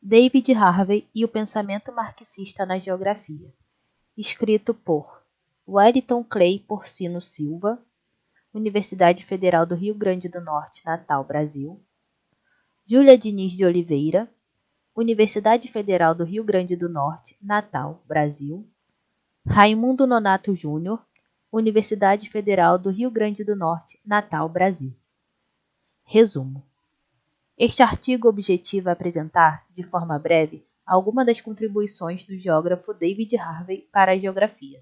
David Harvey e o pensamento marxista na geografia. Escrito por Wellington Clay Porcino Silva, Universidade Federal do Rio Grande do Norte, Natal, Brasil. Júlia Diniz de Oliveira, Universidade Federal do Rio Grande do Norte, Natal, Brasil. Raimundo Nonato Júnior, Universidade Federal do Rio Grande do Norte, Natal, Brasil. Resumo. Este artigo objetiva apresentar, de forma breve, algumas das contribuições do geógrafo David Harvey para a geografia.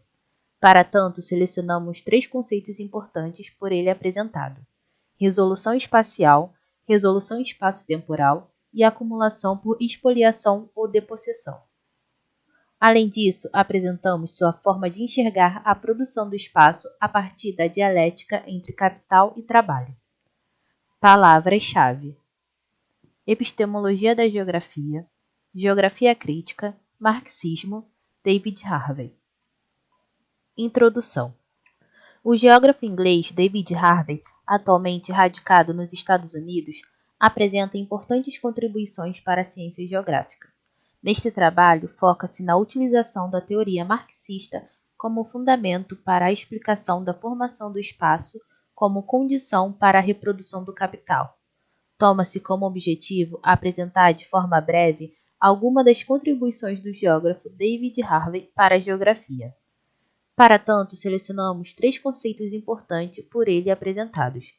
Para tanto, selecionamos 3 conceitos importantes por ele apresentado: resolução espacial, resolução espaço-temporal e acumulação por espoliação ou depossessão. Além disso, apresentamos sua forma de enxergar a produção do espaço a partir da dialética entre capital e trabalho. Palavras-chave: epistemologia da geografia, geografia crítica, marxismo, David Harvey. Introdução. O geógrafo inglês David Harvey, atualmente radicado nos Estados Unidos, apresenta importantes contribuições para a ciência geográfica. Neste trabalho, foca-se na utilização da teoria marxista como fundamento para a explicação da formação do espaço como condição para a reprodução do capital. Toma-se como objetivo apresentar de forma breve algumas das contribuições do geógrafo David Harvey para a geografia. Para tanto, selecionamos 3 conceitos importantes por ele apresentados: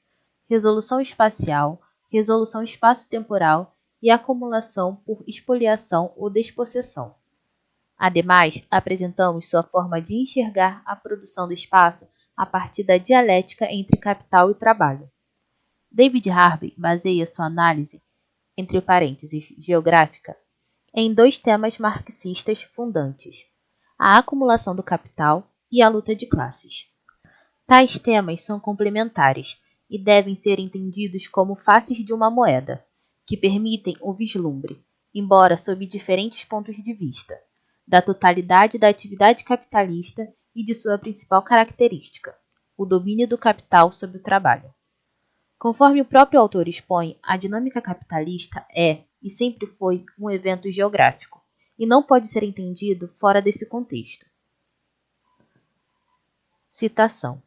resolução espacial, resolução espaço-temporal e acumulação por espoliação ou despossessão. Ademais, apresentamos sua forma de enxergar a produção do espaço a partir da dialética entre capital e trabalho. David Harvey baseia sua análise, entre parênteses, geográfica, em 2 temas marxistas fundantes: a acumulação do capital e a luta de classes. Tais temas são complementares e devem ser entendidos como faces de uma moeda, que permitem o vislumbre, embora sob diferentes pontos de vista, da totalidade da atividade capitalista e de sua principal característica, o domínio do capital sobre o trabalho. Conforme o próprio autor expõe, a dinâmica capitalista é, e sempre foi, um evento geográfico, e não pode ser entendido fora desse contexto. Citação.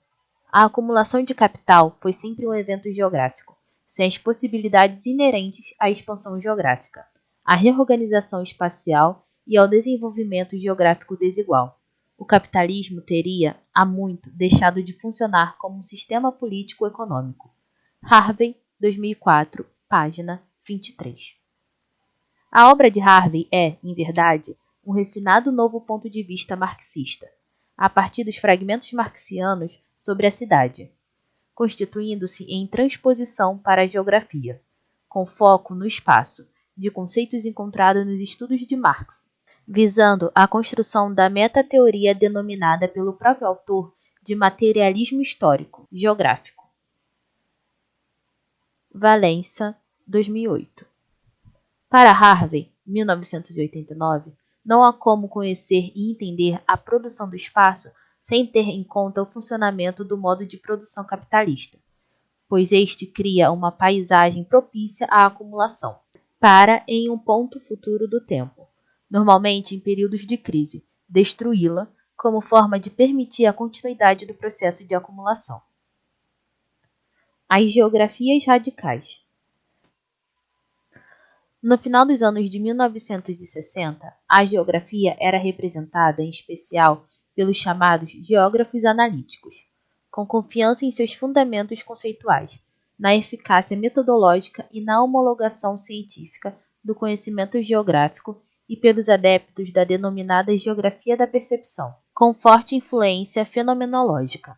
A acumulação de capital foi sempre um evento geográfico, sem as possibilidades inerentes à expansão geográfica, à reorganização espacial e ao desenvolvimento geográfico desigual. O capitalismo teria, há muito, deixado de funcionar como um sistema político-econômico. Harvey, 2004, página 23. A obra de Harvey é, em verdade, um refinado novo ponto de vista marxista, a partir dos fragmentos marxianos sobre a cidade, constituindo-se em transposição para a geografia, com foco no espaço, de conceitos encontrados nos estudos de Marx, visando a construção da metateoria denominada pelo próprio autor de materialismo histórico, geográfico. Valença, 2008. Para Harvey, 1989, não há como conhecer e entender a produção do espaço sem ter em conta o funcionamento do modo de produção capitalista, pois este cria uma paisagem propícia à acumulação, para, em um ponto futuro do tempo, normalmente em períodos de crise, destruí-la como forma de permitir a continuidade do processo de acumulação. As geografias radicais. No final dos anos de 1960, a geografia era representada, em especial, pelos chamados geógrafos analíticos, com confiança em seus fundamentos conceituais, na eficácia metodológica e na homologação científica do conhecimento geográfico e pelos adeptos da denominada geografia da percepção, com forte influência fenomenológica.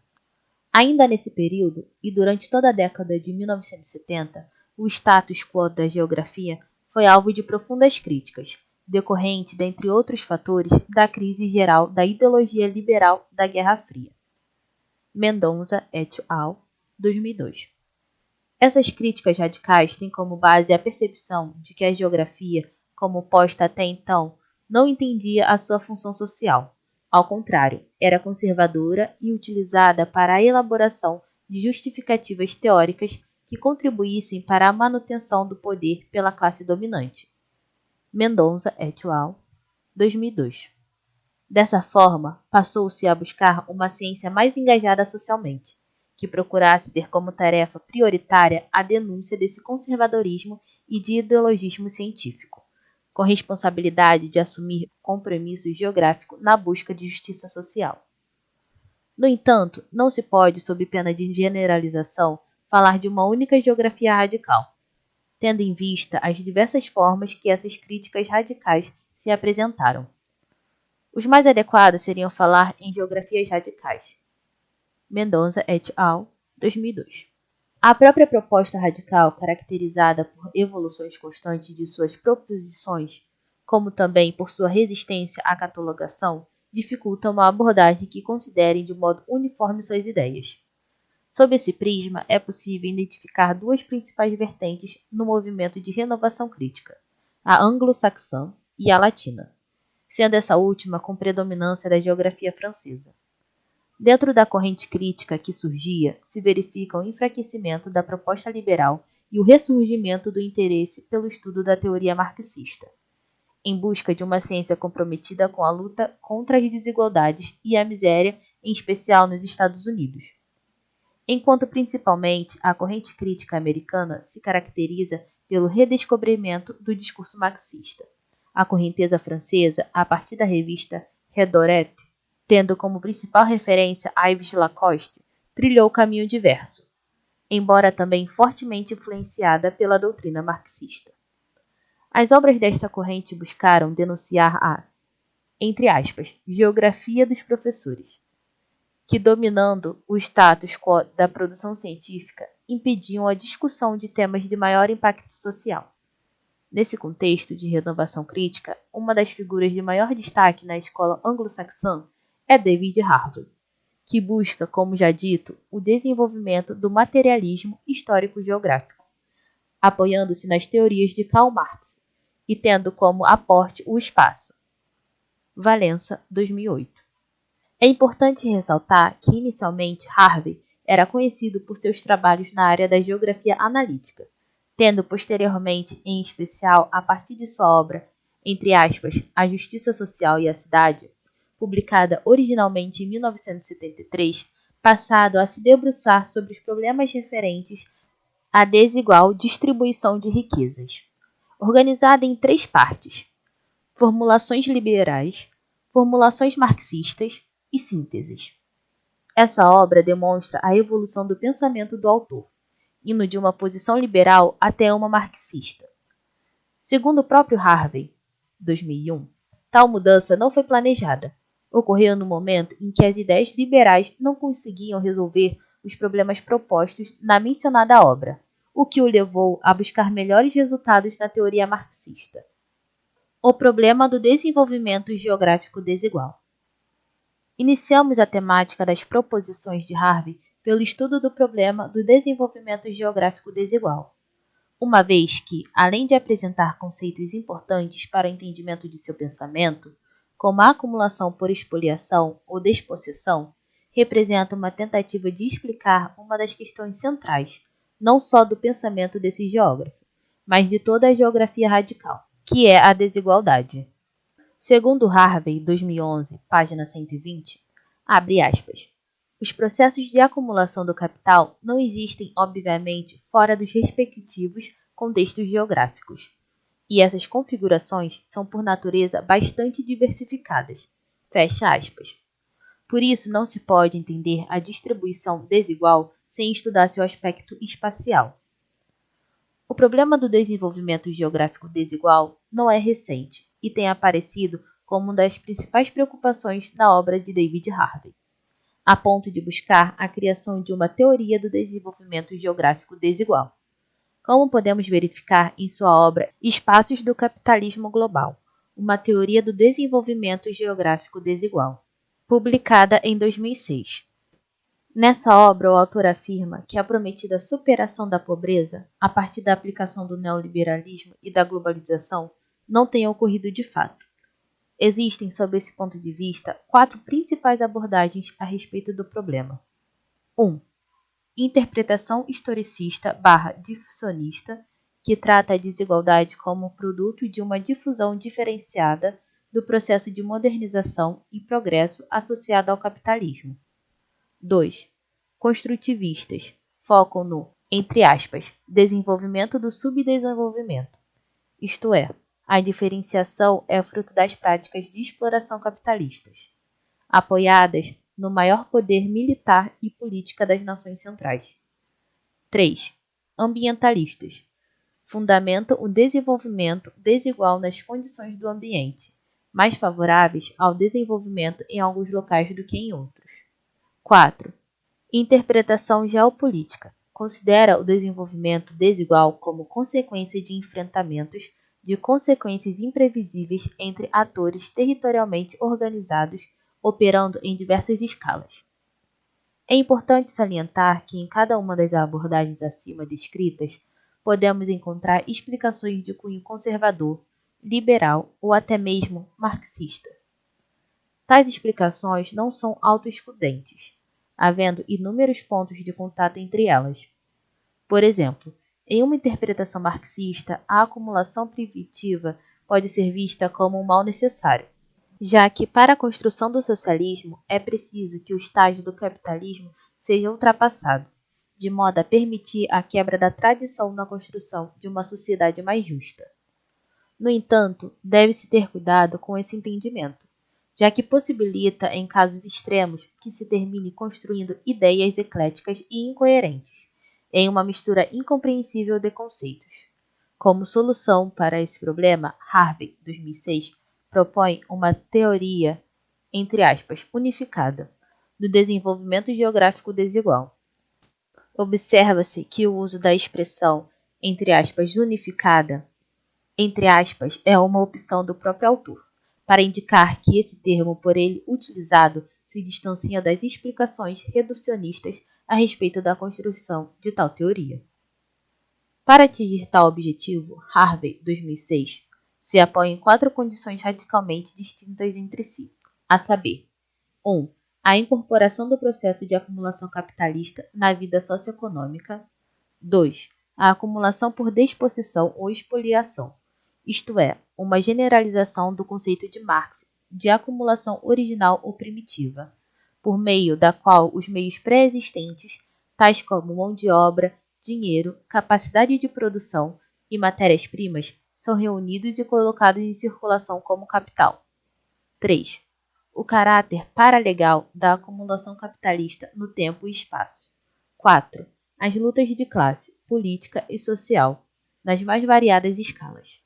Ainda nesse período, e durante toda a década de 1970, o status quo da geografia foi alvo de profundas críticas, decorrente, dentre outros fatores, da crise geral da ideologia liberal da Guerra Fria. Mendonça et al., 2002. Essas críticas radicais têm como base a percepção de que a geografia, como posta até então, não entendia a sua função social. Ao contrário, era conservadora e utilizada para a elaboração de justificativas teóricas que contribuíssem para a manutenção do poder pela classe dominante. Mendonça et al., 2002. Dessa forma, passou-se a buscar uma ciência mais engajada socialmente, que procurasse ter como tarefa prioritária a denúncia desse conservadorismo e de ideologismo científico, com responsabilidade de assumir compromisso geográfico na busca de justiça social. No entanto, não se pode, sob pena de generalização, falar de uma única geografia radical, tendo em vista as diversas formas que essas críticas radicais se apresentaram. Os mais adequados seriam falar em geografias radicais. Mendonça et al., 2002. A própria proposta radical, caracterizada por evoluções constantes de suas proposições, como também por sua resistência à catalogação, dificulta uma abordagem que considere de modo uniforme suas ideias. Sob esse prisma, é possível identificar duas principais vertentes no movimento de renovação crítica, a anglo-saxã e a latina, sendo essa última com predominância da geografia francesa. Dentro da corrente crítica que surgia, se verifica o enfraquecimento da proposta liberal e o ressurgimento do interesse pelo estudo da teoria marxista, em busca de uma ciência comprometida com a luta contra as desigualdades e a miséria, em especial nos Estados Unidos. Enquanto principalmente a corrente crítica americana se caracteriza pelo redescobrimento do discurso marxista, a correnteza francesa, a partir da revista Redorette, tendo como principal referência Yves Lacoste, trilhou caminho diverso, embora também fortemente influenciada pela doutrina marxista. As obras desta corrente buscaram denunciar a, entre aspas, geografia dos professores, que, dominando o status quo da produção científica, impediam a discussão de temas de maior impacto social. Nesse contexto de renovação crítica, uma das figuras de maior destaque na escola anglo-saxã é David Harvey, que busca, como já dito, o desenvolvimento do materialismo histórico-geográfico, apoiando-se nas teorias de Karl Marx e tendo como aporte o espaço. Valença, 2008. É importante ressaltar que, inicialmente, Harvey era conhecido por seus trabalhos na área da geografia analítica, tendo posteriormente, em especial a partir de sua obra, entre aspas, A Justiça Social e a Cidade, publicada originalmente em 1973, passado a se debruçar sobre os problemas referentes à desigual distribuição de riquezas, organizada em 3 partes: formulações liberais, formulações marxistas e sínteses. Essa obra demonstra a evolução do pensamento do autor, indo de uma posição liberal até uma marxista. Segundo o próprio Harvey, 2001, tal mudança não foi planejada. Ocorreu no momento em que as ideias liberais não conseguiam resolver os problemas propostos na mencionada obra, o que o levou a buscar melhores resultados na teoria marxista. O problema do desenvolvimento geográfico desigual. Iniciamos a temática das proposições de Harvey pelo estudo do problema do desenvolvimento geográfico desigual, uma vez que, além de apresentar conceitos importantes para o entendimento de seu pensamento, como a acumulação por expoliação ou despossessão, representa uma tentativa de explicar uma das questões centrais, não só do pensamento desse geógrafo, mas de toda a geografia radical, que é a desigualdade. Segundo Harvey, 2011, página 120, abre aspas, os processos de acumulação do capital não existem, obviamente, fora dos respectivos contextos geográficos, e essas configurações são, por natureza, bastante diversificadas. Fecha aspas. Por isso, não se pode entender a distribuição desigual sem estudar seu aspecto espacial. O problema do desenvolvimento geográfico desigual não é recente e tem aparecido como uma das principais preocupações na obra de David Harvey, a ponto de buscar a criação de uma teoria do desenvolvimento geográfico desigual, como podemos verificar em sua obra Espaços do Capitalismo Global, uma teoria do desenvolvimento geográfico desigual, publicada em 2006. Nessa obra, o autor afirma que a prometida superação da pobreza, a partir da aplicação do neoliberalismo e da globalização, não tenha ocorrido de fato. Existem, sob esse ponto de vista, 4 principais abordagens a respeito do problema. 1. Interpretação historicista / difusionista, que trata a desigualdade como produto de uma difusão diferenciada do processo de modernização e progresso associado ao capitalismo. 2. Construtivistas focam no, entre aspas, desenvolvimento do subdesenvolvimento, isto é, a diferenciação é fruto das práticas de exploração capitalistas, apoiadas no maior poder militar e política das nações centrais. 3. Ambientalistas fundamentam o desenvolvimento desigual nas condições do ambiente, mais favoráveis ao desenvolvimento em alguns locais do que em outros. 4. Interpretação geopolítica considera o desenvolvimento desigual como consequência de enfrentamentos de consequências imprevisíveis entre atores territorialmente organizados operando em diversas escalas. É importante salientar que em cada uma das abordagens acima descritas, podemos encontrar explicações de cunho conservador, liberal ou até mesmo marxista. Tais explicações não são autoexcludentes, havendo inúmeros pontos de contato entre elas. Por exemplo, em uma interpretação marxista, a acumulação primitiva pode ser vista como um mal necessário, já que para a construção do socialismo é preciso que o estágio do capitalismo seja ultrapassado, de modo a permitir a quebra da tradição na construção de uma sociedade mais justa. No entanto, deve-se ter cuidado com esse entendimento, já que possibilita, em casos extremos, que se termine construindo ideias ecléticas e incoerentes, em uma mistura incompreensível de conceitos. Como solução para esse problema, Harvey, 2006, propõe uma teoria, entre aspas, unificada, do desenvolvimento geográfico desigual. Observa-se que o uso da expressão, entre aspas, unificada, entre aspas, é uma opção do próprio autor, para indicar que esse termo por ele utilizado se distancia das explicações reducionistas a respeito da construção de tal teoria. Para atingir tal objetivo, Harvey, 2006, se apoia em 4 condições radicalmente distintas entre si, a saber: 1. A incorporação do processo de acumulação capitalista na vida socioeconômica. 2. A acumulação por despossessão ou expoliação, isto é, uma generalização do conceito de Marx de acumulação original ou primitiva, por meio da qual os meios pré-existentes, tais como mão de obra, dinheiro, capacidade de produção e matérias-primas, são reunidos e colocados em circulação como capital. 3. O caráter paralegal da acumulação capitalista no tempo e espaço. 4. As lutas de classe, política e social, nas mais variadas escalas.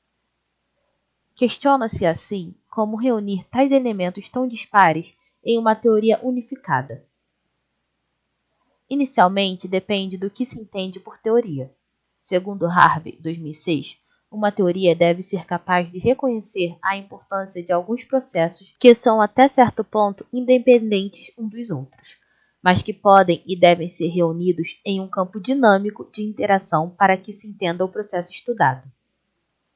Questiona-se, assim, como reunir tais elementos tão dispares em uma teoria unificada. Inicialmente, depende do que se entende por teoria. Segundo Harvey, 2006, uma teoria deve ser capaz de reconhecer a importância de alguns processos que são até certo ponto independentes uns dos outros, mas que podem e devem ser reunidos em um campo dinâmico de interação para que se entenda o processo estudado.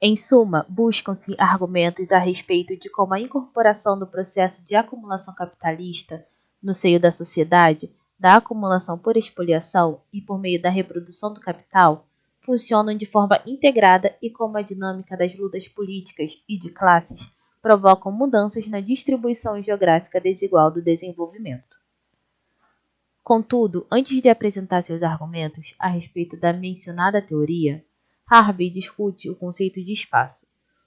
Em suma, buscam-se argumentos a respeito de como a incorporação do processo de acumulação capitalista no seio da sociedade, da acumulação por expoliação e por meio da reprodução do capital, funcionam de forma integrada e como a dinâmica das lutas políticas e de classes provocam mudanças na distribuição geográfica desigual do desenvolvimento. Contudo, antes de apresentar seus argumentos a respeito da mencionada teoria, Harvey discute o conceito de espaço,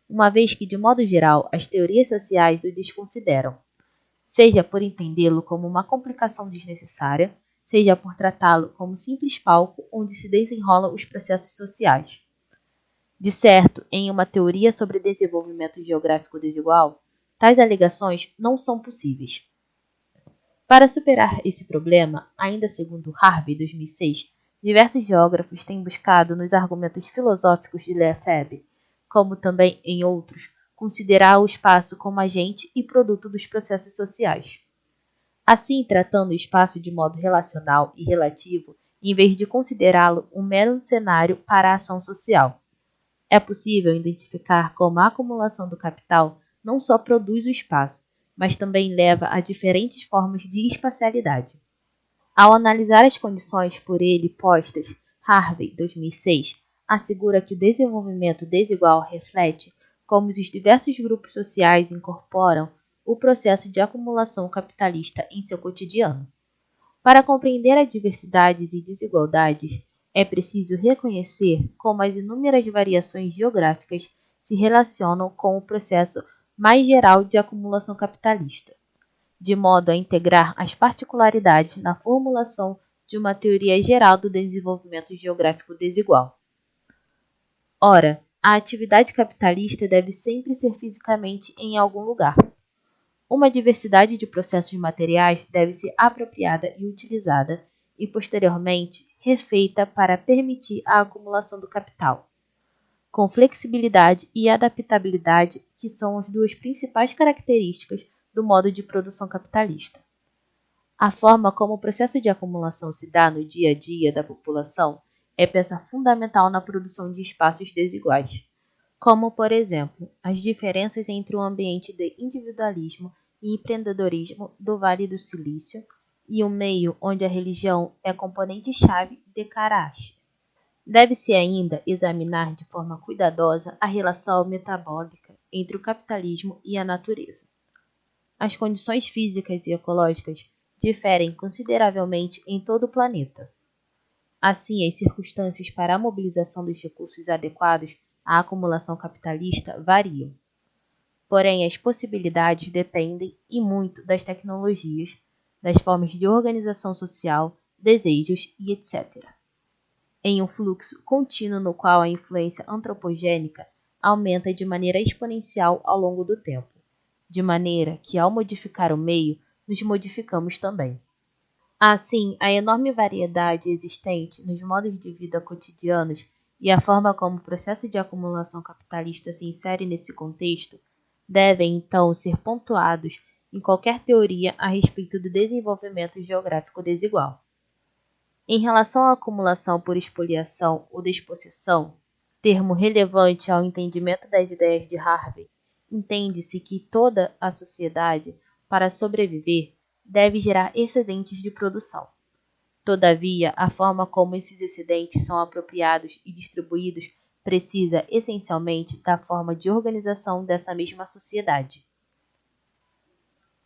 uma vez que, de modo geral, as teorias sociais o desconsideram, seja por entendê-lo como uma complicação desnecessária, seja por tratá-lo como simples palco onde se desenrolam os processos sociais. De certo, em uma teoria sobre desenvolvimento geográfico desigual, tais alegações não são possíveis. Para superar esse problema, ainda segundo Harvey, 2006, diversos geógrafos têm buscado nos argumentos filosóficos de Lefebvre, como também em outros, considerar o espaço como agente e produto dos processos sociais. Assim, tratando o espaço de modo relacional e relativo, em vez de considerá-lo um mero cenário para a ação social. É possível identificar como a acumulação do capital não só produz o espaço, mas também leva a diferentes formas de espacialidade. Ao analisar as condições por ele postas, Harvey, 2006, assegura que o desenvolvimento desigual reflete como os diversos grupos sociais incorporam o processo de acumulação capitalista em seu cotidiano. Para compreender as diversidades e desigualdades, é preciso reconhecer como as inúmeras variações geográficas se relacionam com o processo mais geral de acumulação capitalista, de modo a integrar as particularidades na formulação de uma teoria geral do desenvolvimento geográfico desigual. Ora, a atividade capitalista deve sempre ser fisicamente em algum lugar. Uma diversidade de processos materiais deve ser apropriada e utilizada e, posteriormente, refeita para permitir a acumulação do capital, com flexibilidade e adaptabilidade, que são as duas principais características do modo de produção capitalista. A forma como o processo de acumulação se dá no dia a dia da população é peça fundamental na produção de espaços desiguais, como, por exemplo, as diferenças entre o ambiente de individualismo e empreendedorismo do Vale do Silício e o meio onde a religião é componente-chave de Karachi. Deve-se ainda examinar de forma cuidadosa a relação metabólica entre o capitalismo e a natureza. As condições físicas e ecológicas diferem consideravelmente em todo o planeta. Assim, as circunstâncias para a mobilização dos recursos adequados à acumulação capitalista variam. Porém, as possibilidades dependem e muito das tecnologias, das formas de organização social, desejos e etc. Em um fluxo contínuo no qual a influência antropogênica aumenta de maneira exponencial ao longo do tempo, de maneira que, ao modificar o meio, nos modificamos também. Assim, a enorme variedade existente nos modos de vida cotidianos e a forma como o processo de acumulação capitalista se insere nesse contexto devem, então, ser pontuados em qualquer teoria a respeito do desenvolvimento geográfico desigual. Em relação à acumulação por expoliação ou despossessão, termo relevante ao entendimento das ideias de Harvey, entende-se que toda a sociedade, para sobreviver, deve gerar excedentes de produção. Todavia, a forma como esses excedentes são apropriados e distribuídos precisa, essencialmente, da forma de organização dessa mesma sociedade.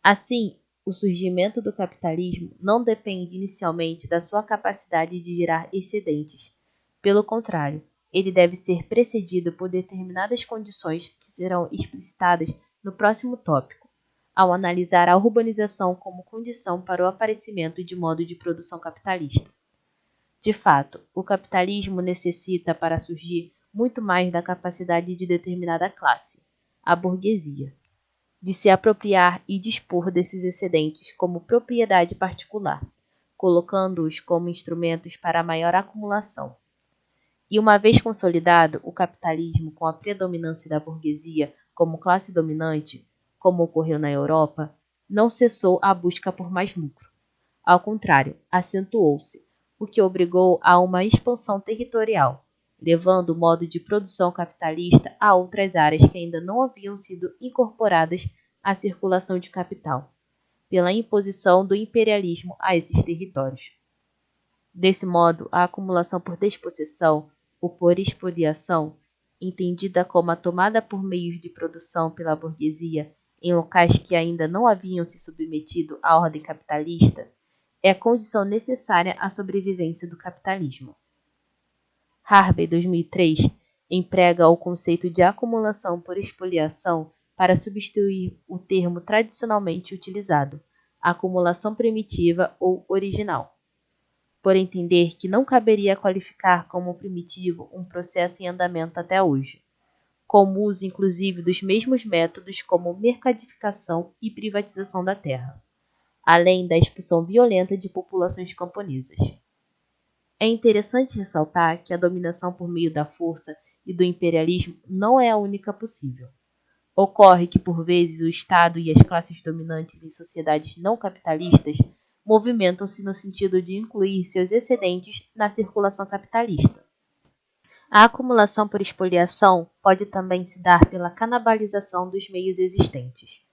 Assim, o surgimento do capitalismo não depende inicialmente da sua capacidade de gerar excedentes. Pelo contrário, ele deve ser precedido por determinadas condições que serão explicitadas no próximo tópico, ao analisar a urbanização como condição para o aparecimento de modo de produção capitalista. De fato, o capitalismo necessita, para surgir, muito mais da capacidade de determinada classe, a burguesia, de se apropriar e dispor desses excedentes como propriedade particular, colocando-os como instrumentos para a maior acumulação. E uma vez consolidado, o capitalismo, com a predominância da burguesia como classe dominante, como ocorreu na Europa, não cessou a busca por mais lucro. Ao contrário, acentuou-se, o que obrigou a uma expansão territorial, levando o modo de produção capitalista a outras áreas que ainda não haviam sido incorporadas à circulação de capital, pela imposição do imperialismo a esses territórios. Desse modo, a acumulação por despossessão ou por expoliação, entendida como a tomada por meios de produção pela burguesia em locais que ainda não haviam se submetido à ordem capitalista, é a condição necessária à sobrevivência do capitalismo. Harvey, 2003, emprega o conceito de acumulação por expoliação para substituir o termo tradicionalmente utilizado, acumulação primitiva ou original, por entender que não caberia qualificar como primitivo um processo em andamento até hoje, com o uso inclusive dos mesmos métodos como mercadificação e privatização da terra, além da expulsão violenta de populações camponesas. É interessante ressaltar que a dominação por meio da força e do imperialismo não é a única possível. Ocorre que, por vezes, o Estado e as classes dominantes em sociedades não capitalistas movimentam-se no sentido de incluir seus excedentes na circulação capitalista. A acumulação por expoliação pode também se dar pela canibalização dos meios existentes,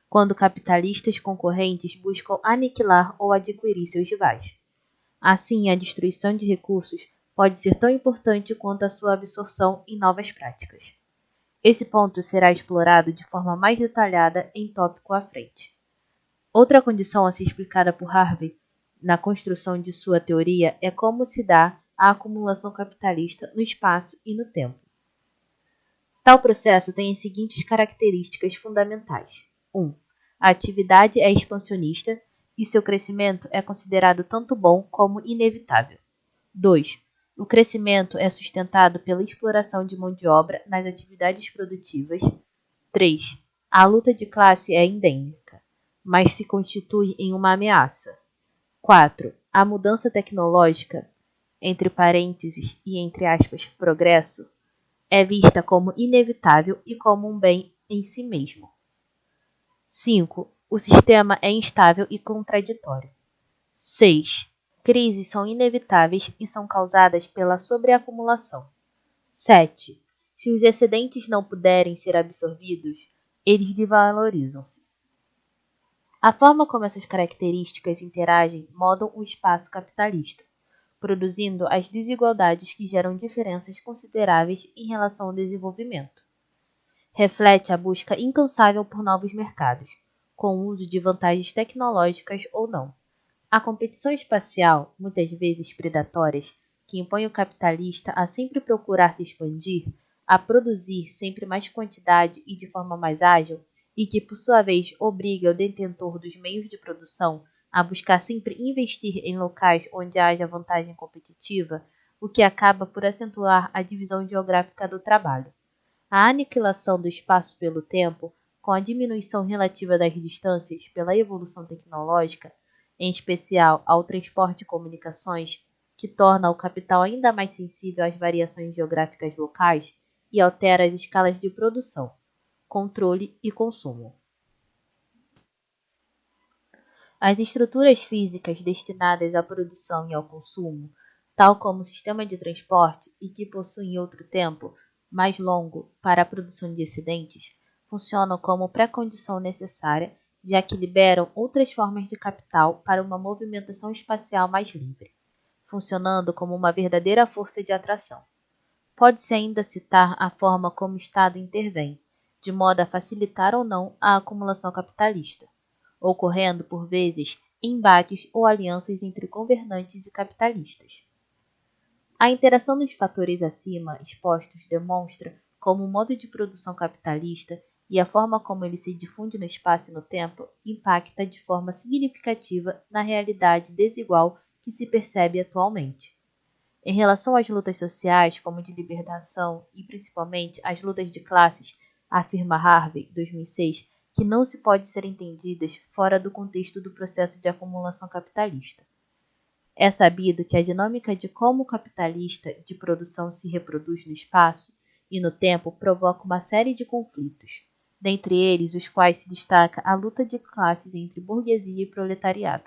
quando capitalistas concorrentes buscam aniquilar ou adquirir seus rivais. Assim, a destruição de recursos pode ser tão importante quanto a sua absorção em novas práticas. Esse ponto será explorado de forma mais detalhada em tópico à frente. Outra condição a ser explicada por Harvey na construção de sua teoria é como se dá a acumulação capitalista no espaço e no tempo. Tal processo tem as seguintes características fundamentais. 1. A atividade é expansionista e seu crescimento é considerado tanto bom como inevitável. 2. O crescimento é sustentado pela exploração de mão de obra nas atividades produtivas. 3. A luta de classe é endêmica, mas se constitui em uma ameaça. 4. A mudança tecnológica, entre parênteses e entre aspas, progresso, é vista como inevitável e como um bem em si mesmo. 5. O sistema é instável e contraditório. 6. Crises são inevitáveis e são causadas pela sobreacumulação. 7. Se os excedentes não puderem ser absorvidos, eles desvalorizam-se. A forma como essas características interagem moldam o espaço capitalista, produzindo as desigualdades que geram diferenças consideráveis em relação ao desenvolvimento. Reflete a busca incansável por novos mercados, com o uso de vantagens tecnológicas ou não. A competição espacial, muitas vezes predatórias, que impõe o capitalista a sempre procurar se expandir, a produzir sempre mais quantidade e de forma mais ágil, e que, por sua vez, obriga o detentor dos meios de produção a buscar sempre investir em locais onde haja vantagem competitiva, o que acaba por acentuar a divisão geográfica do trabalho. A aniquilação do espaço pelo tempo, com a diminuição relativa das distâncias pela evolução tecnológica, em especial ao transporte e comunicações, que torna o capital ainda mais sensível às variações geográficas locais e altera as escalas de produção, controle e consumo. As estruturas físicas destinadas à produção e ao consumo, tal como o sistema de transporte e que possuem outro tempo mais longo para a produção de excedentes, funcionam como pré-condição necessária, já que liberam outras formas de capital para uma movimentação espacial mais livre, funcionando como uma verdadeira força de atração. Pode-se ainda citar a forma como o Estado intervém, de modo a facilitar ou não a acumulação capitalista, ocorrendo, por vezes, embates ou alianças entre governantes e capitalistas. A interação dos fatores acima expostos demonstra como o modo de produção capitalista e a forma como ele se difunde no espaço e no tempo impacta de forma significativa na realidade desigual que se percebe atualmente. Em relação às lutas sociais, como de libertação e principalmente às lutas de classes, afirma Harvey, 2006, que não se pode ser entendidas fora do contexto do processo de acumulação capitalista. É sabido que a dinâmica de como o capitalista de produção se reproduz no espaço e no tempo provoca uma série de conflitos, dentre eles os quais se destaca a luta de classes entre burguesia e proletariado.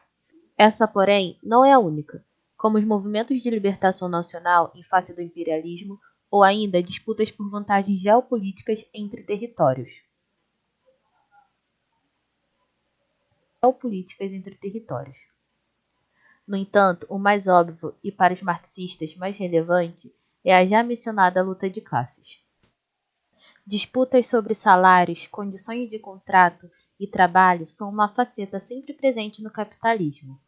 Essa, porém, não é a única, como os movimentos de libertação nacional em face do imperialismo ou ainda disputas por vantagens geopolíticas entre territórios. No entanto, o mais óbvio e para os marxistas mais relevante é a já mencionada luta de classes. Disputas sobre salários, condições de contrato e trabalho são uma faceta sempre presente no capitalismo.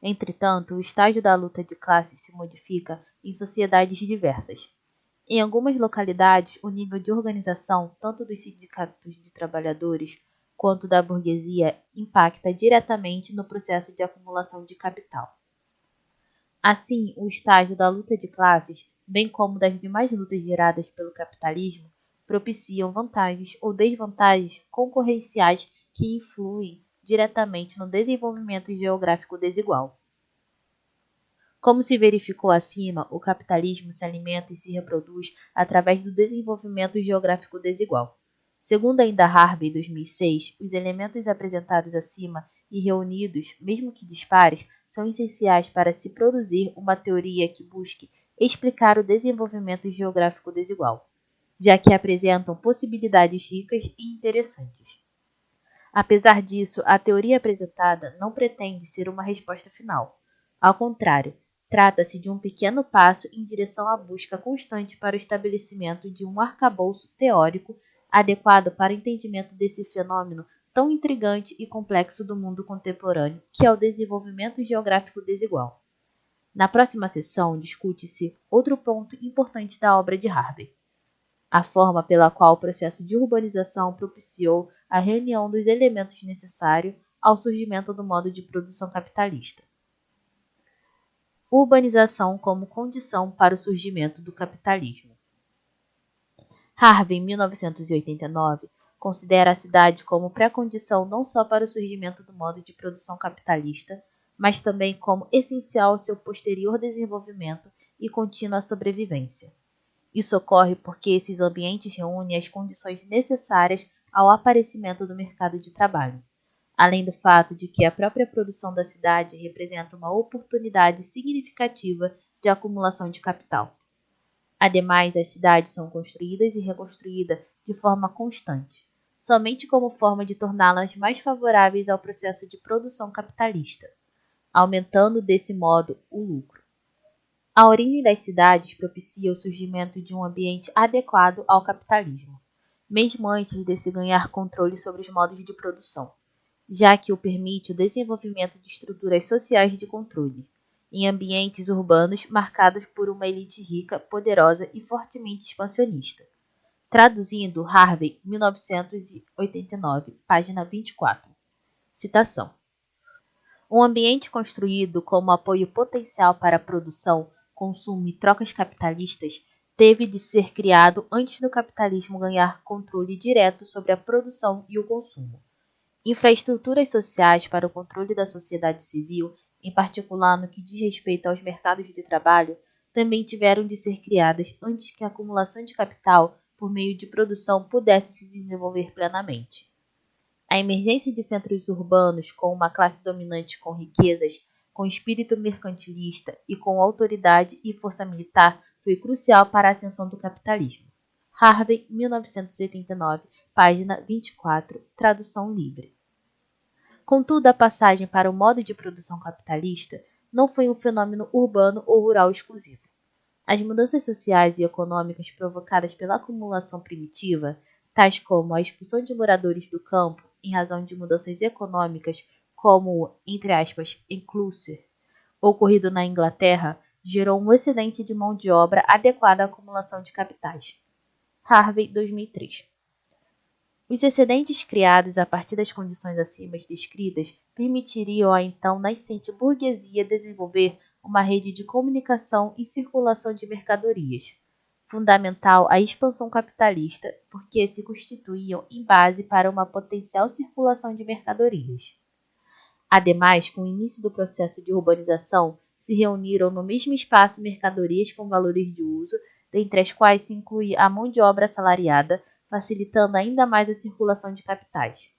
Entretanto, o estágio da luta de classes se modifica em sociedades diversas. Em algumas localidades, o nível de organização, tanto dos sindicatos de trabalhadores quanto da burguesia, impacta diretamente no processo de acumulação de capital. Assim, o estágio da luta de classes, bem como das demais lutas geradas pelo capitalismo, propiciam vantagens ou desvantagens concorrenciais que influem diretamente no desenvolvimento geográfico desigual. Como se verificou acima, o capitalismo se alimenta e se reproduz através do desenvolvimento geográfico desigual. Segundo ainda Harvey, 2006, os elementos apresentados acima e reunidos, mesmo que dispares, são essenciais para se produzir uma teoria que busque explicar o desenvolvimento geográfico desigual, já que apresentam possibilidades ricas e interessantes. Apesar disso, a teoria apresentada não pretende ser uma resposta final. Ao contrário, Trata-se de um pequeno passo em direção à busca constante para o estabelecimento de um arcabouço teórico adequado para o entendimento desse fenômeno tão intrigante e complexo do mundo contemporâneo, que é o desenvolvimento geográfico desigual. Na próxima sessão, discute-se outro ponto importante da obra de Harvey: a forma pela qual o processo de urbanização propiciou a reunião dos elementos necessários ao surgimento do modo de produção capitalista. Urbanização como condição para o surgimento do capitalismo. Harvey, em 1989, considera a cidade como pré-condição não só para o surgimento do modo de produção capitalista, mas também como essencial ao seu posterior desenvolvimento e contínua sobrevivência. Isso ocorre porque esses ambientes reúnem as condições necessárias ao aparecimento do mercado de trabalho, além do fato de que a própria produção da cidade representa uma oportunidade significativa de acumulação de capital. Ademais, as cidades são construídas e reconstruídas de forma constante, somente como forma de torná-las mais favoráveis ao processo de produção capitalista, aumentando desse modo o lucro. A origem das cidades propicia o surgimento de um ambiente adequado ao capitalismo, mesmo antes de se ganhar controle sobre os modos de produção, já que o permite o desenvolvimento de estruturas sociais de controle, em ambientes urbanos marcados por uma elite rica, poderosa e fortemente expansionista. Traduzindo Harvey, 1989, página 24. Citação. Um ambiente construído como apoio potencial para a produção, consumo e trocas capitalistas teve de ser criado antes do capitalismo ganhar controle direto sobre a produção e o consumo. Infraestruturas sociais para o controle da sociedade civil, em particular no que diz respeito aos mercados de trabalho, também tiveram de ser criadas antes que a acumulação de capital por meio de produção pudesse se desenvolver plenamente. A emergência de centros urbanos com uma classe dominante com riquezas, com espírito mercantilista e com autoridade e força militar foi crucial para a ascensão do capitalismo. Harvey, 1989, página 24, tradução livre. Contudo, a passagem para o modo de produção capitalista não foi um fenômeno urbano ou rural exclusivo. As mudanças sociais e econômicas provocadas pela acumulação primitiva, tais como a expulsão de moradores do campo em razão de mudanças econômicas como o, entre aspas, enclosure, ocorrido na Inglaterra, gerou um excedente de mão de obra adequada à acumulação de capitais. Harvey, 2003. Os excedentes criados a partir das condições acima descritas permitiriam à então nascente burguesia desenvolver uma rede de comunicação e circulação de mercadorias, fundamental à expansão capitalista, porque se constituíam em base para uma potencial circulação de mercadorias. Ademais, com o início do processo de urbanização, se reuniram no mesmo espaço mercadorias com valores de uso, dentre as quais se inclui a mão de obra assalariada, facilitando ainda mais a circulação de capitais.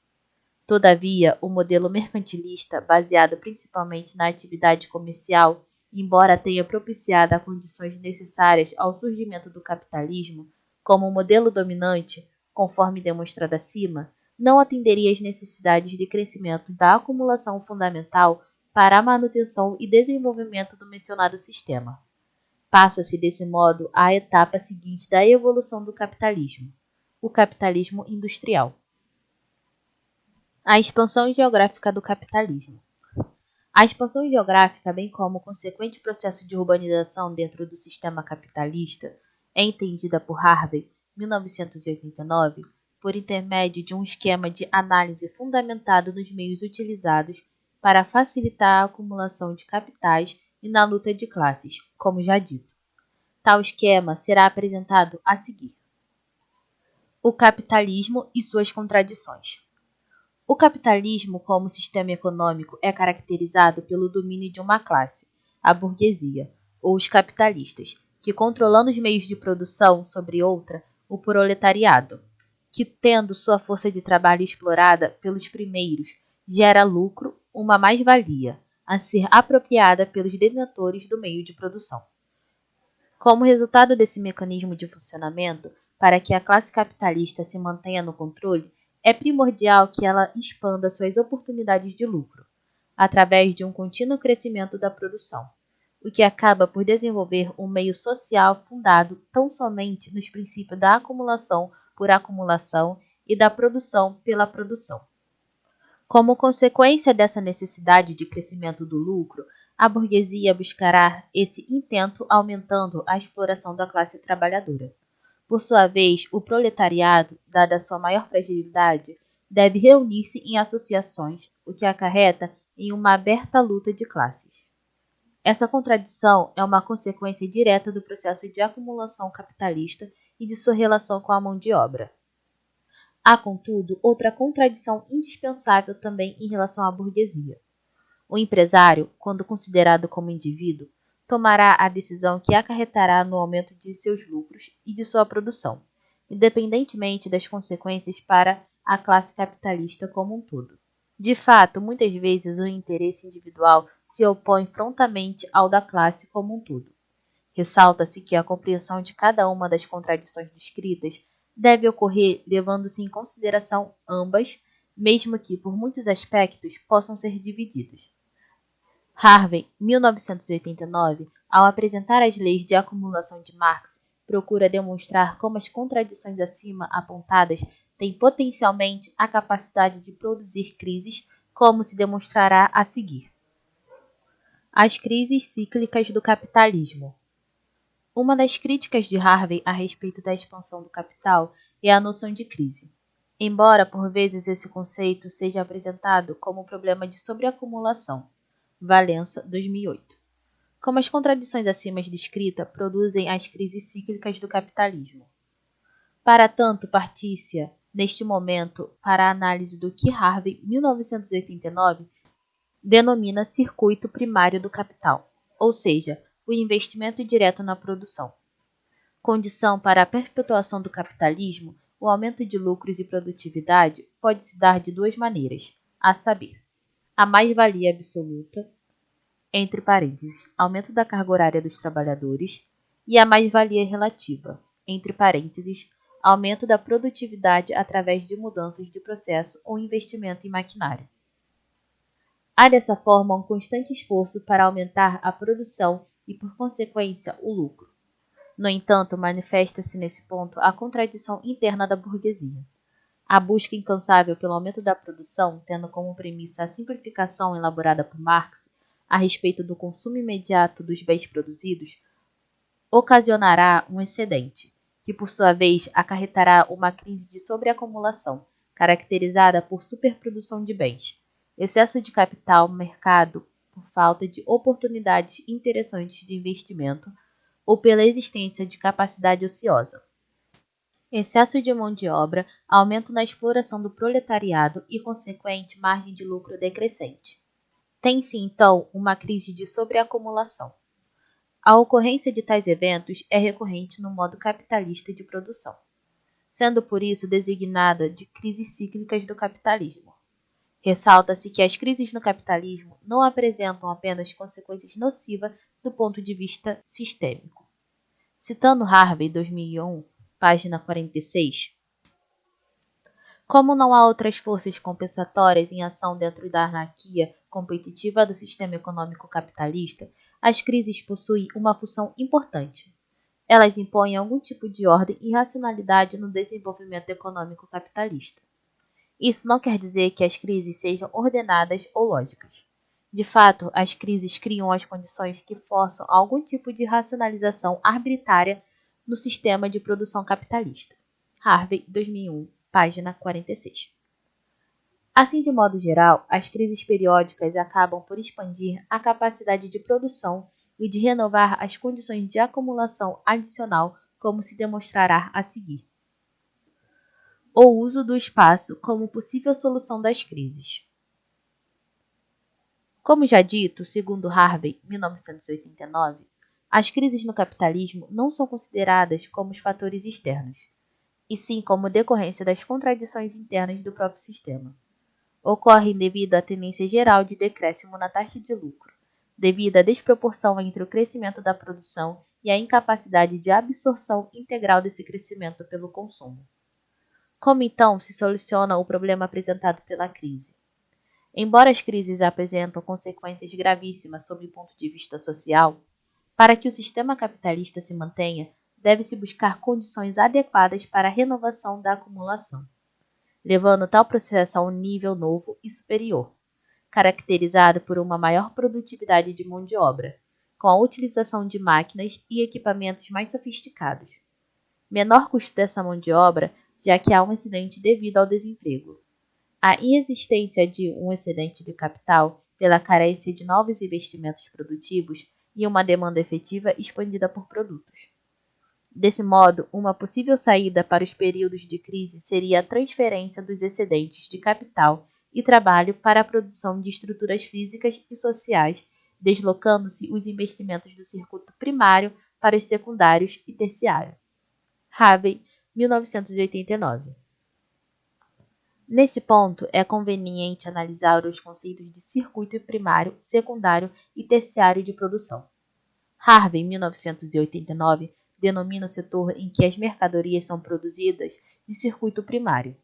Todavia, o modelo mercantilista, baseado principalmente na atividade comercial, embora tenha propiciado as condições necessárias ao surgimento do capitalismo, como modelo dominante, conforme demonstrado acima, não atenderia às necessidades de crescimento da acumulação fundamental para a manutenção e desenvolvimento do mencionado sistema. Passa-se, desse modo, à etapa seguinte da evolução do capitalismo, o capitalismo industrial. A expansão geográfica do capitalismo. A expansão geográfica, bem como o consequente processo de urbanização dentro do sistema capitalista, é entendida por Harvey, 1989, por intermédio de um esquema de análise fundamentado nos meios utilizados para facilitar a acumulação de capitais e na luta de classes, como já dito. Tal esquema será apresentado a seguir. O capitalismo e suas contradições. O capitalismo, como sistema econômico, é caracterizado pelo domínio de uma classe, a burguesia, ou os capitalistas, que controlando os meios de produção sobre outra, o proletariado, que, tendo sua força de trabalho explorada pelos primeiros, gera lucro, uma mais-valia, a ser apropriada pelos detentores do meio de produção. Como resultado desse mecanismo de funcionamento, para que a classe capitalista se mantenha no controle, é primordial que ela expanda suas oportunidades de lucro, através de um contínuo crescimento da produção, o que acaba por desenvolver um meio social fundado tão somente nos princípios da acumulação por acumulação e da produção pela produção. Como consequência dessa necessidade de crescimento do lucro, a burguesia buscará esse intento aumentando a exploração da classe trabalhadora. Por sua vez, o proletariado, dada sua maior fragilidade, deve reunir-se em associações, o que acarreta em uma aberta luta de classes. Essa contradição é uma consequência direta do processo de acumulação capitalista e de sua relação com a mão de obra. Há, contudo, outra contradição indispensável também em relação à burguesia. O empresário, quando considerado como indivíduo, tomará a decisão que acarretará no aumento de seus lucros e de sua produção, independentemente das consequências para a classe capitalista como um todo. De fato, muitas vezes o interesse individual se opõe frontalmente ao da classe como um todo. Ressalta-se que a compreensão de cada uma das contradições descritas deve ocorrer levando-se em consideração ambas, mesmo que, por muitos aspectos, possam ser divididas. Harvey, 1989, ao apresentar as leis de acumulação de Marx, procura demonstrar como as contradições acima apontadas têm potencialmente a capacidade de produzir crises, como se demonstrará a seguir. As crises cíclicas do capitalismo. Uma das críticas de Harvey a respeito da expansão do capital é a noção de crise. Embora, por vezes, esse conceito seja apresentado como problema de sobreacumulação. Valença, 2008. Como as contradições acima descritas produzem as crises cíclicas do capitalismo. Para tanto, partir-se, neste momento, para a análise do que Harvey, 1989, denomina circuito primário do capital, ou seja, o investimento direto na produção. Condição para a perpetuação do capitalismo, o aumento de lucros e produtividade pode se dar de duas maneiras, a saber, a mais-valia absoluta, entre parênteses, aumento da carga horária dos trabalhadores, e a mais-valia relativa, entre parênteses, aumento da produtividade através de mudanças de processo ou investimento em maquinário. Há dessa forma um constante esforço para aumentar a produção e, por consequência, o lucro. No entanto, manifesta-se nesse ponto a contradição interna da burguesia. A busca incansável pelo aumento da produção, tendo como premissa a simplificação elaborada por Marx a respeito do consumo imediato dos bens produzidos, ocasionará um excedente, que por sua vez acarretará uma crise de sobreacumulação, caracterizada por superprodução de bens, excesso de capital mercado por falta de oportunidades interessantes de investimento ou pela existência de capacidade ociosa. Excesso de mão de obra, aumento na exploração do proletariado e consequente margem de lucro decrescente. Tem-se, então, uma crise de sobreacumulação. A ocorrência de tais eventos é recorrente no modo capitalista de produção, sendo por isso designada de crises cíclicas do capitalismo. Ressalta-se que as crises no capitalismo não apresentam apenas consequências nocivas do ponto de vista sistêmico. Citando Harvey, 2001, página 46, como não há outras forças compensatórias em ação dentro da anarquia competitiva do sistema econômico capitalista, as crises possuem uma função importante. Elas impõem algum tipo de ordem e racionalidade no desenvolvimento econômico capitalista. Isso não quer dizer que as crises sejam ordenadas ou lógicas. De fato, as crises criam as condições que forçam algum tipo de racionalização arbitrária no sistema de produção capitalista. Harvey, 2001, página 46. Assim, de modo geral, as crises periódicas acabam por expandir a capacidade de produção e de renovar as condições de acumulação adicional, como se demonstrará a seguir. O uso do espaço como possível solução das crises. Como já dito, segundo Harvey, 1989, as crises no capitalismo não são consideradas como os fatores externos, e sim como decorrência das contradições internas do próprio sistema. Ocorrem devido à tendência geral de decréscimo na taxa de lucro, devido à desproporção entre o crescimento da produção e a incapacidade de absorção integral desse crescimento pelo consumo. Como então se soluciona o problema apresentado pela crise? Embora as crises apresentam consequências gravíssimas sob o ponto de vista social, Para que o sistema capitalista se mantenha, deve-se buscar condições adequadas para a renovação da acumulação, levando tal processo a um nível novo e superior, caracterizado por uma maior produtividade de mão de obra, com a utilização de máquinas e equipamentos mais sofisticados. Menor custo dessa mão de obra, já que há um excedente devido ao desemprego. A inexistência de um excedente de capital pela carência de novos investimentos produtivos e uma demanda efetiva expandida por produtos. Desse modo, uma possível saída para os períodos de crise seria a transferência dos excedentes de capital e trabalho para a produção de estruturas físicas e sociais, deslocando-se os investimentos do circuito primário para os secundários e terciários. Harvey, 1989. Nesse ponto, é conveniente analisar os conceitos de circuito primário, secundário e terciário de produção. Harvey, 1989, denomina o setor em que as mercadorias são produzidas de circuito primário,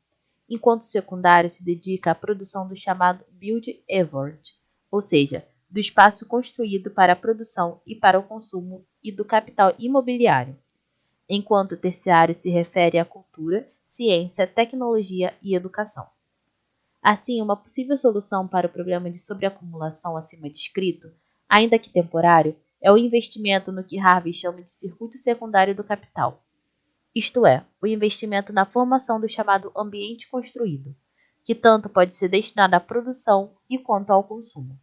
enquanto o secundário se dedica à produção do chamado build effort, ou seja, do espaço construído para a produção e para o consumo e do capital imobiliário, enquanto o terciário se refere à cultura, ciência, tecnologia e educação. Assim, uma possível solução para o problema de sobreacumulação acima descrito, ainda que temporário, é o investimento no que Harvey chama de circuito secundário do capital, isto é, o investimento na formação do chamado ambiente construído, que tanto pode ser destinado à produção e quanto ao consumo.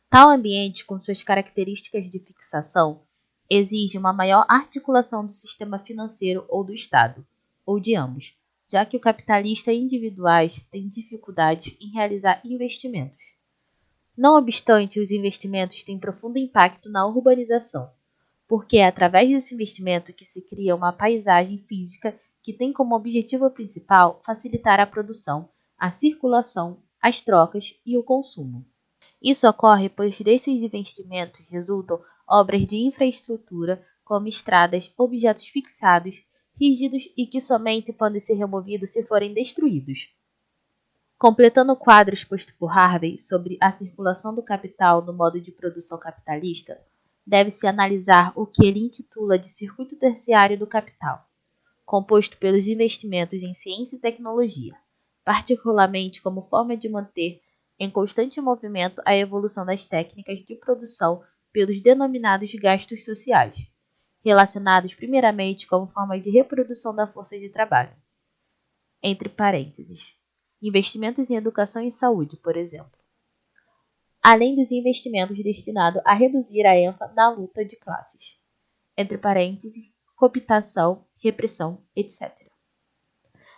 Tal ambiente, com suas características de fixação, exige uma maior articulação do sistema financeiro ou do Estado, ou de ambos, já que os capitalistas individuais têm dificuldades em realizar investimentos. Não obstante, os investimentos têm profundo impacto na urbanização, porque é através desse investimento que se cria uma paisagem física que tem como objetivo principal facilitar a produção, a circulação, as trocas e o consumo. Isso ocorre pois desses investimentos resultam obras de infraestrutura, como estradas, objetos fixados, rígidos e que somente podem ser removidos se forem destruídos. Completando o quadro exposto por Harvey sobre a circulação do capital no modo de produção capitalista, deve-se analisar o que ele intitula de circuito terciário do capital, composto pelos investimentos em ciência e tecnologia, particularmente como forma de manter em constante movimento a evolução das técnicas de produção pelos denominados gastos sociais, relacionados primeiramente como forma de reprodução da força de trabalho. Entre parênteses, investimentos em educação e saúde, por exemplo. Além dos investimentos destinados a reduzir a ênfase na luta de classes. Entre parênteses, cooptação, repressão, etc.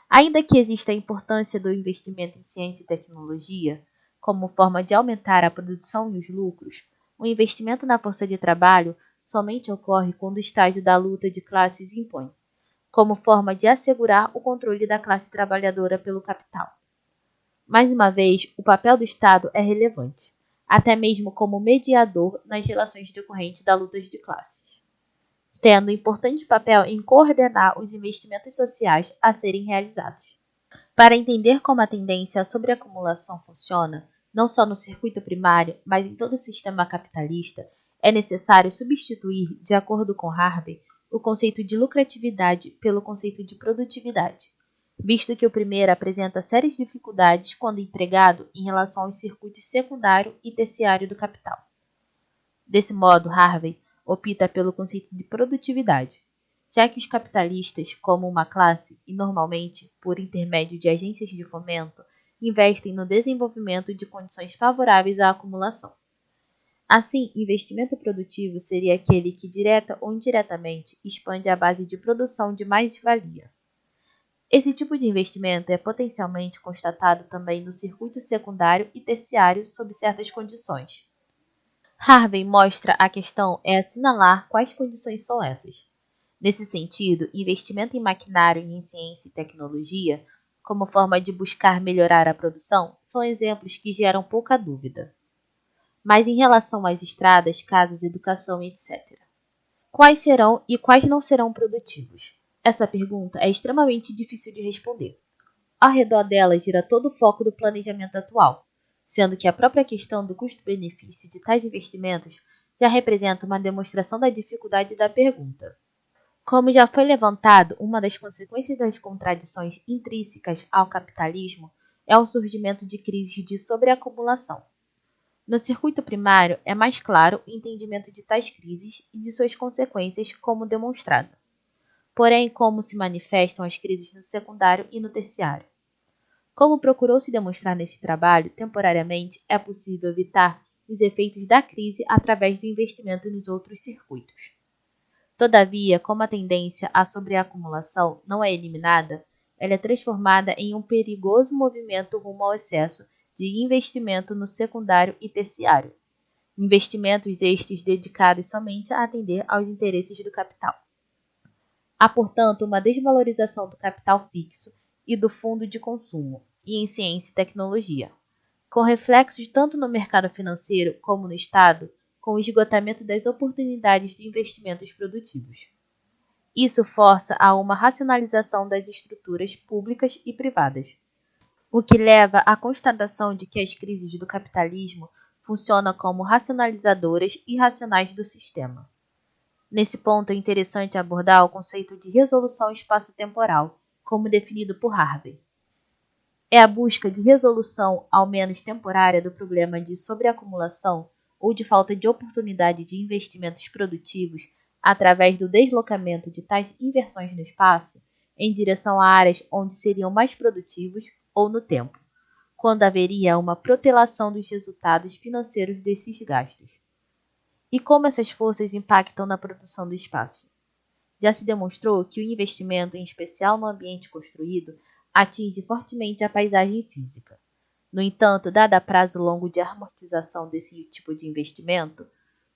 Ainda que exista a importância do investimento em ciência e tecnologia, como forma de aumentar a produção e os lucros, o investimento na força de trabalho somente ocorre quando o estágio da luta de classes impõe, como forma de assegurar o controle da classe trabalhadora pelo capital. Mais uma vez, o papel do Estado é relevante, até mesmo como mediador nas relações decorrentes da luta de classes, tendo importante papel em coordenar os investimentos sociais a serem realizados. Para entender como a tendência à sobreacumulação funciona, não só no circuito primário, mas em todo o sistema capitalista, é necessário substituir, de acordo com Harvey, o conceito de lucratividade pelo conceito de produtividade, visto que o primeiro apresenta sérias dificuldades quando empregado em relação aos circuitos secundário e terciário do capital. Desse modo, Harvey opta pelo conceito de produtividade, já que os capitalistas, como uma classe, e normalmente por intermédio de agências de fomento, investem no desenvolvimento de condições favoráveis à acumulação. Assim, investimento produtivo seria aquele que, direta ou indiretamente, expande a base de produção de mais-valia. Esse tipo de investimento é potencialmente constatado também no circuito secundário e terciário sob certas condições. Harvey mostra a questão é assinalar quais condições são essas. Nesse sentido, investimento em maquinário e em ciência e tecnologia, como forma de buscar melhorar a produção, são exemplos que geram pouca dúvida. Mas em relação às estradas, casas, educação, etc. Quais serão e quais não serão produtivos? Essa pergunta é extremamente difícil de responder. Ao redor dela gira todo o foco do planejamento atual, sendo que a própria questão do custo-benefício de tais investimentos já representa uma demonstração da dificuldade da pergunta. Como já foi levantado, uma das consequências das contradições intrínsecas ao capitalismo é o surgimento de crises de sobreacumulação. No circuito primário, é mais claro o entendimento de tais crises e de suas consequências, como demonstrado. Porém, como se manifestam as crises no secundário e no terciário? Como procurou-se demonstrar nesse trabalho, temporariamente é possível evitar os efeitos da crise através do investimento nos outros circuitos. Todavia, como a tendência à sobreacumulação não é eliminada, ela é transformada em um perigoso movimento rumo ao excesso de investimento no secundário e terciário. Investimentos estes dedicados somente a atender aos interesses do capital. Há, portanto, uma desvalorização do capital fixo e do fundo de consumo, e em ciência e tecnologia, com reflexos tanto no mercado financeiro como no Estado, com o esgotamento das oportunidades de investimentos produtivos. Isso força a uma racionalização das estruturas públicas e privadas, o que leva à constatação de que as crises do capitalismo funcionam como racionalizadoras irracionais do sistema. Nesse ponto é interessante abordar o conceito de resolução espaço-temporal, como definido por Harvey. É a busca de resolução, ao menos temporária, do problema de sobreacumulação ou de falta de oportunidade de investimentos produtivos através do deslocamento de tais inversões no espaço em direção a áreas onde seriam mais produtivos ou no tempo, quando haveria uma protelação dos resultados financeiros desses gastos. E como essas forças impactam na produção do espaço? Já se demonstrou que o investimento, em especial no ambiente construído, atinge fortemente a paisagem física. No entanto, dado a prazo longo de amortização desse tipo de investimento,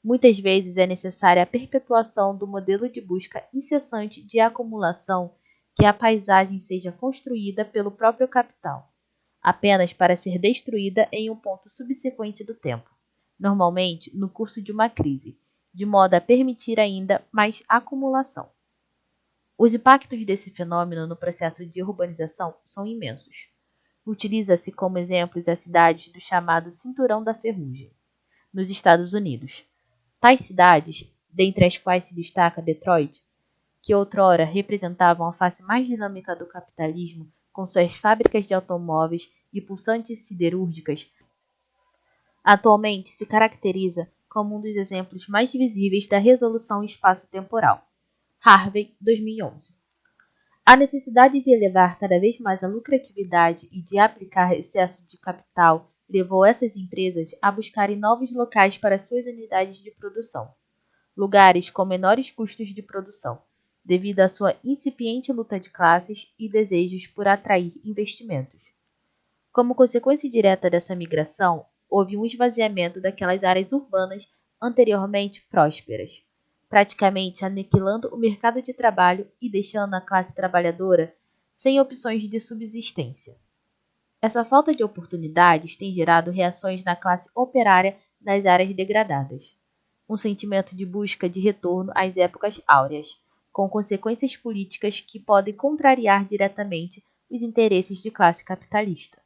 muitas vezes é necessária a perpetuação do modelo de busca incessante de acumulação que a paisagem seja construída pelo próprio capital, apenas para ser destruída em um ponto subsequente do tempo, normalmente no curso de uma crise, de modo a permitir ainda mais acumulação. Os impactos desse fenômeno no processo de urbanização são imensos. Utiliza-se como exemplos as cidades do chamado Cinturão da Ferrugem, nos Estados Unidos. Tais cidades, dentre as quais se destaca Detroit, que outrora representavam a face mais dinâmica do capitalismo, com suas fábricas de automóveis e pulsantes siderúrgicas, atualmente se caracteriza como um dos exemplos mais visíveis da resolução espaço-temporal. Harvey, 2011. A necessidade de elevar cada vez mais a lucratividade e de aplicar excesso de capital levou essas empresas a buscarem novos locais para suas unidades de produção, lugares com menores custos de produção, devido à sua incipiente luta de classes e desejos por atrair investimentos. Como consequência direta dessa migração, houve um esvaziamento daquelas áreas urbanas anteriormente prósperas, praticamente aniquilando o mercado de trabalho e deixando a classe trabalhadora sem opções de subsistência. Essa falta de oportunidades tem gerado reações na classe operária das áreas degradadas, um sentimento de busca de retorno às épocas áureas, com consequências políticas que podem contrariar diretamente os interesses de classe capitalista,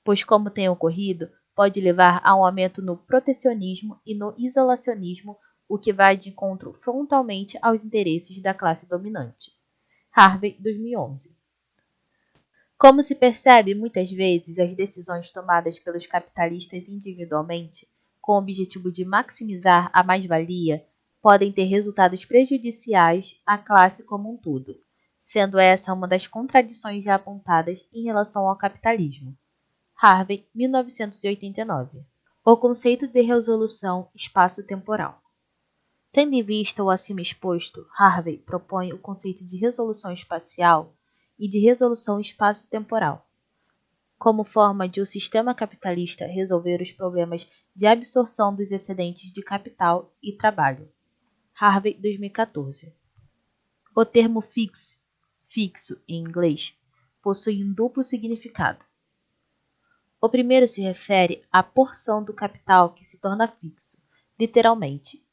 pois, como tem ocorrido, pode levar a um aumento no protecionismo e no isolacionismo, o que vai de encontro frontalmente aos interesses da classe dominante. Harvey, 2011. Como se percebe, muitas vezes as decisões tomadas pelos capitalistas individualmente, com o objetivo de maximizar a mais-valia, podem ter resultados prejudiciais à classe como um todo, sendo essa uma das contradições já apontadas em relação ao capitalismo. Harvey, 1989. O conceito de resolução espaço-temporal. Tendo em vista o acima exposto, Harvey propõe o conceito de resolução espacial e de resolução espaço-temporal, como forma de o sistema capitalista resolver os problemas de absorção dos excedentes de capital e trabalho. Harvey, 2014. O termo fixo em inglês, possui um duplo significado. O primeiro se refere à porção do capital que se torna fixo, literalmente,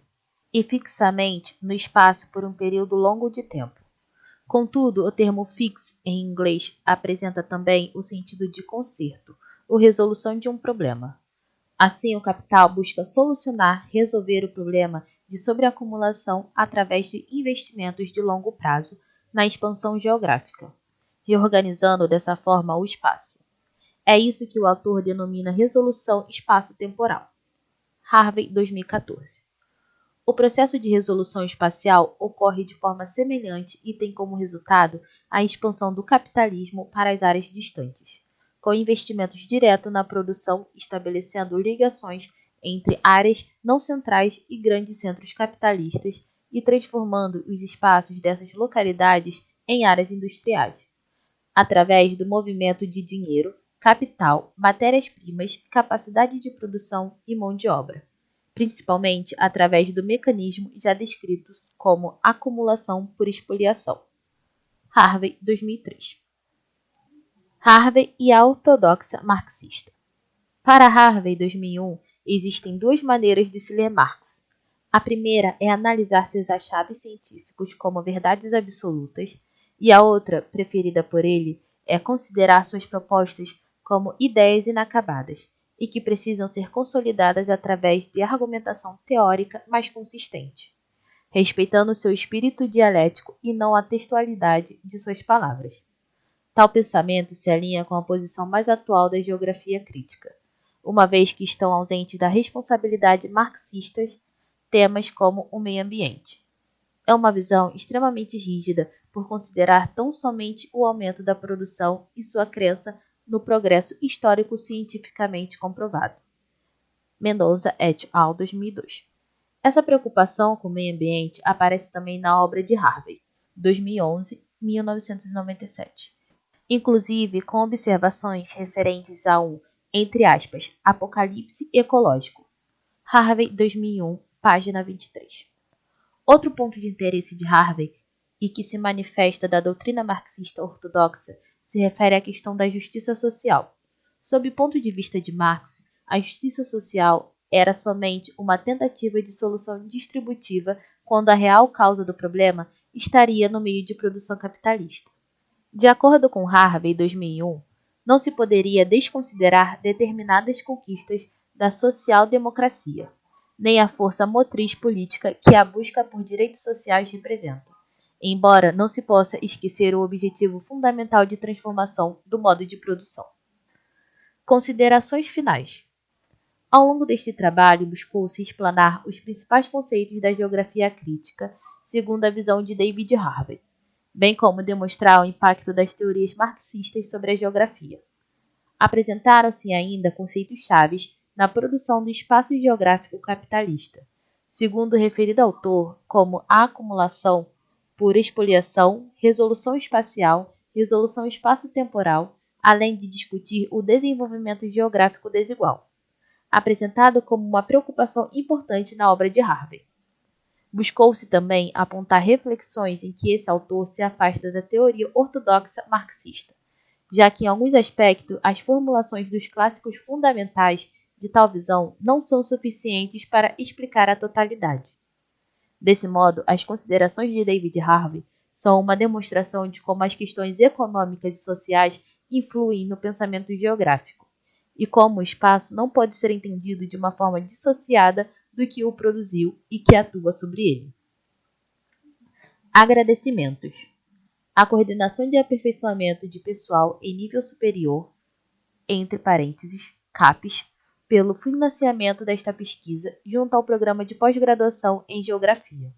e fixamente no espaço por um período longo de tempo. Contudo, o termo fix em inglês apresenta também o sentido de conserto ou resolução de um problema. Assim, o capital busca resolver o problema de sobreacumulação através de investimentos de longo prazo na expansão geográfica, reorganizando dessa forma o espaço. É isso que o autor denomina resolução espaço-temporal. Harvey, 2014. O processo de resolução espacial ocorre de forma semelhante e tem como resultado a expansão do capitalismo para as áreas distantes, com investimentos diretos na produção, estabelecendo ligações entre áreas não centrais e grandes centros capitalistas e transformando os espaços dessas localidades em áreas industriais, através do movimento de dinheiro, capital, matérias-primas, capacidade de produção e mão de obra, principalmente através do mecanismo já descrito como acumulação por espoliação. Harvey, 2003. Harvey e a ortodoxia marxista. Para Harvey, 2001, existem duas maneiras de se ler Marx. A primeira é analisar seus achados científicos como verdades absolutas, e a outra, preferida por ele, é considerar suas propostas como ideias inacabadas e que precisam ser consolidadas através de argumentação teórica mais consistente, respeitando seu espírito dialético e não a textualidade de suas palavras. Tal pensamento se alinha com a posição mais atual da geografia crítica, uma vez que estão ausentes da responsabilidade marxistas temas como o meio ambiente. É uma visão extremamente rígida por considerar tão somente o aumento da produção e sua crença no progresso histórico cientificamente comprovado. Mendonça et al. 2002. Essa preocupação com o meio ambiente aparece também na obra de Harvey, 2011-1997, inclusive com observações referentes a um, entre aspas, apocalipse ecológico. Harvey, 2001, página 23. Outro ponto de interesse de Harvey, e que se manifesta da doutrina marxista ortodoxa, se refere à questão da justiça social. Sob o ponto de vista de Marx, a justiça social era somente uma tentativa de solução distributiva quando a real causa do problema estaria no meio de produção capitalista. De acordo com Harvey, 2001, não se poderia desconsiderar determinadas conquistas da social-democracia, nem a força motriz política que a busca por direitos sociais representa, embora não se possa esquecer o objetivo fundamental de transformação do modo de produção. Considerações finais. Ao longo deste trabalho, buscou-se explanar os principais conceitos da geografia crítica, segundo a visão de David Harvey, bem como demonstrar o impacto das teorias marxistas sobre a geografia. Apresentaram-se ainda conceitos chaves na produção do espaço geográfico capitalista, segundo o referido autor, como a acumulação por espoliação, resolução espacial, resolução espaço-temporal, além de discutir o desenvolvimento geográfico desigual, apresentado como uma preocupação importante na obra de Harvey. Buscou-se também apontar reflexões em que esse autor se afasta da teoria ortodoxa marxista, já que em alguns aspectos as formulações dos clássicos fundamentais de tal visão não são suficientes para explicar a totalidade. Desse modo, as considerações de David Harvey são uma demonstração de como as questões econômicas e sociais influem no pensamento geográfico, e como o espaço não pode ser entendido de uma forma dissociada do que o produziu e que atua sobre ele. Agradecimentos. A coordenação de aperfeiçoamento de pessoal em nível superior, entre parênteses, CAPES, pelo financiamento desta pesquisa junto ao programa de pós-graduação em Geografia.